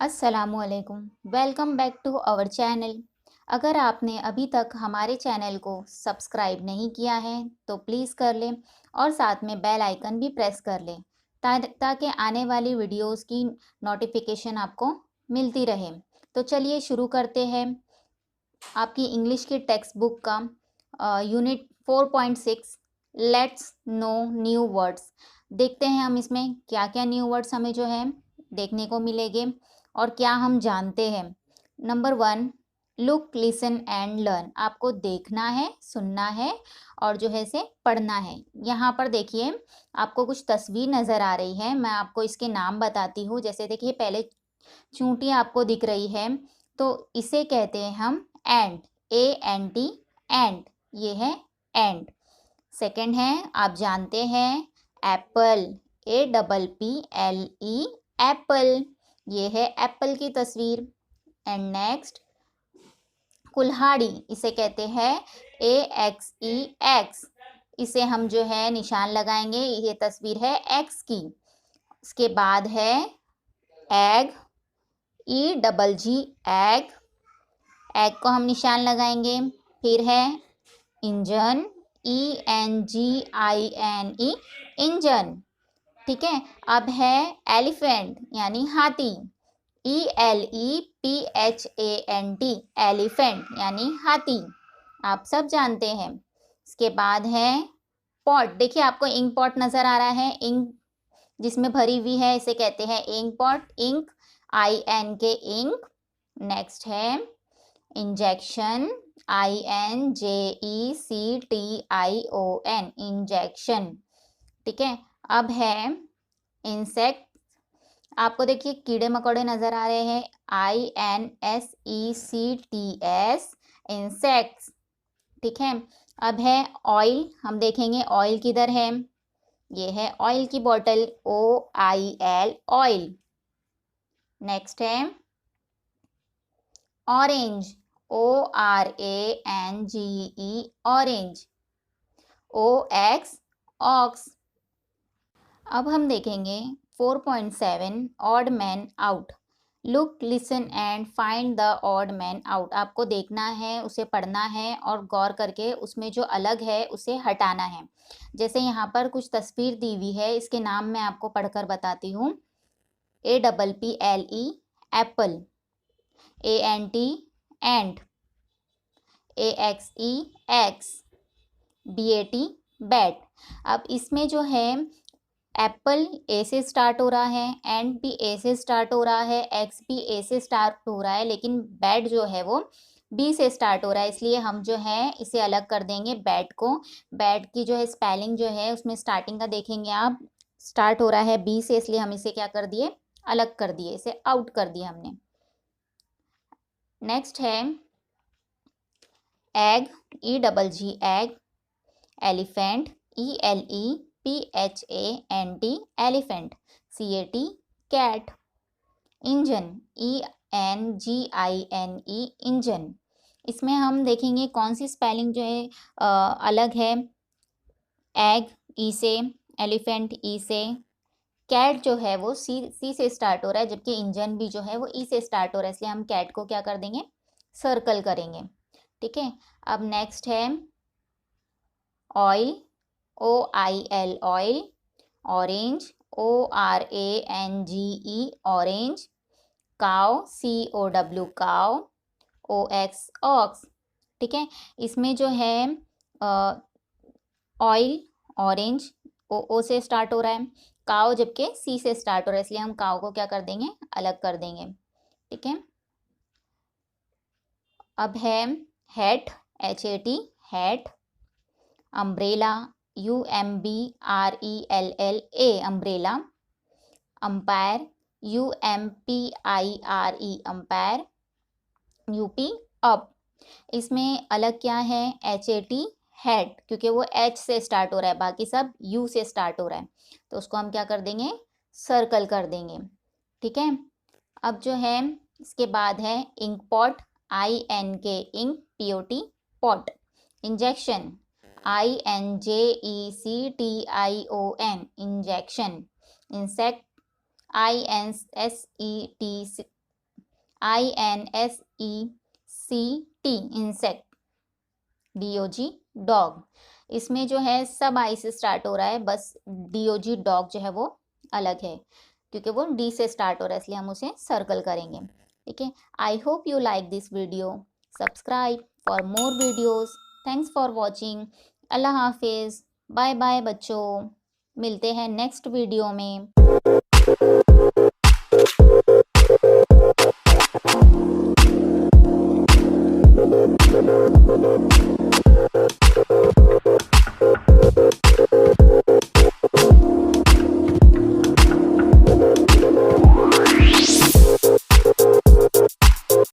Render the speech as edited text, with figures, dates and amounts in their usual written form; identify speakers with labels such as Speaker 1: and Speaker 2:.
Speaker 1: अस्सलामु अलैकुम। Welcome back to our channel. अगर आपने अभी तक हमारे चैनल को सब्सक्राइब नहीं किया है तो प्लीज़ कर लें और साथ में बेल आइकन भी प्रेस कर लें ताकि आने वाली वीडियोस की नोटिफिकेशन आपको मिलती रहे। तो चलिए शुरू करते हैं आपकी इंग्लिश की टेक्स्ट बुक का unit 4.6 let's no new words. देखते हैं हम इसमें क्या क्या न्यू वर्ड्स हमें जो है देखने को मिलेंगे और क्या हम जानते हैं। Number 1, look listen and learn. आपको देखना है, सुनना है और जो है से पढ़ना है। यहाँ पर देखिए आपको कुछ तस्वीर नज़र आ रही है, मैं आपको इसके नाम बताती हूँ। जैसे देखिए पहले चूंटी आपको दिख रही है तो इसे कहते हैं हम एंड, AND, एंड, ये है एंड। सेकंड है, आप जानते हैं एप्पल, APPLE, एप्पल, ये है एप्पल की तस्वीर। एंड नेक्स्ट कुल्हाड़ी, इसे कहते हैं AXEX, इसे हम जो है निशान लगाएंगे, ये तस्वीर है एक्स की। इसके बाद है एग, EGG, एग, एग को हम निशान लगाएंगे। फिर है इंजन, ENGINE, इंजन, ठीक है। अब है एलिफेंट यानी हाथी, ELEPHANT, एलिफेंट यानी हाथी, आप सब जानते हैं। इसके बाद है पॉट, देखिए आपको इंक पॉट नज़र आ रहा है, इंक जिसमें भरी हुई है इसे कहते हैं ink pot, ink, INK, ink. Next है इंजेक्शन, INJECTION, इंजेक्शन, ठीक है। अब है इंसेक्ट, आपको देखिए कीड़े मकोड़े नज़र आ रहे हैं, INSECTS, इंसेक्ट्स, ठीक है। अब है ऑयल, हम देखेंगे ऑयल किधर है, ये है ऑयल की बोतल, OIL, ऑयल। नेक्स्ट है orange, ORANGE, orange, OX, ox. अब हम देखेंगे 4.7 odd man out. Look listen and find the odd man out. आपको देखना है, उसे पढ़ना है और गौर करके उसमें जो अलग है उसे हटाना है। जैसे यहाँ पर कुछ तस्वीर दी हुई है, इसके नाम मैं आपको पढ़कर बताती हूँ। APPLE, एप्पल, ANT, एंट, AXE, एक्स, BAT, बैट। अब इसमें जो है एप्पल ए से स्टार्ट हो रहा है, एंड भी ए से स्टार्ट हो रहा है, एक्स भी ए से स्टार्ट हो रहा है, लेकिन बैट जो है वो बी से स्टार्ट हो रहा है, इसलिए हम जो है इसे अलग कर देंगे बैट को। बैट की जो है स्पेलिंग जो है उसमें स्टार्टिंग का देखेंगे आप, स्टार्ट हो रहा है बी से, इसलिए हम इसे क्या कर दिए, अलग कर दिए, इसे आउट कर दिया हमने। नेक्स्ट है egg, EGG, egg, elephant, ELEPHANT, elephant, CAT, cat, engine, ENGINE, engine. इसमें हम देखेंगे कौन सी स्पेलिंग जो है अलग है। एग ई से, एलिफेंट ई से, कैट जो है वो सी से स्टार्ट हो रहा है, जबकि इंजन भी जो है वो ई से स्टार्ट हो रहा है, इसलिए हम कैट को क्या कर देंगे, सर्कल करेंगे, ठीक है। अब नेक्स्ट है oil, OIL, oil, orange, ORANGE, orange, काव, COW, काव, OX, ऑक्स, ठीक है। इसमें जो है ऑयल, ऑरेंज, O से स्टार्ट हो रहा है, काव जबकि C से स्टार्ट हो रहा है, इसलिए हम काव को क्या कर देंगे, अलग कर देंगे, ठीक है। अब है hat, HAT, hat, umbrella, UMBRELLA, umbrella, umpire, UMPIRE, umpire, UP, up. इसमें अलग क्या है, HAT, हैट, क्योंकि वो H से स्टार्ट हो रहा है, बाकी सब U से स्टार्ट हो रहा है, तो उसको हम क्या कर देंगे, सर्कल कर देंगे, ठीक है। अब जो है इसके बाद है ink pot, INK, ink, POT, pot, injection, INJECTION, injection, insect, INSECT, INSECT insect, DOG dog. इसमें जो है सब आई से स्टार्ट हो रहा है, बस DOG dog जो है वो अलग है क्योंकि वो D से स्टार्ट हो रहा है, इसलिए हम उसे सर्कल करेंगे. ठीक है. I hope you like this video. Subscribe for more videos. Thanks for watching. अल्लाह हाफिज़. बाय बाय बच्चों. मिलते हैं नेक्स्ट वीडियो में.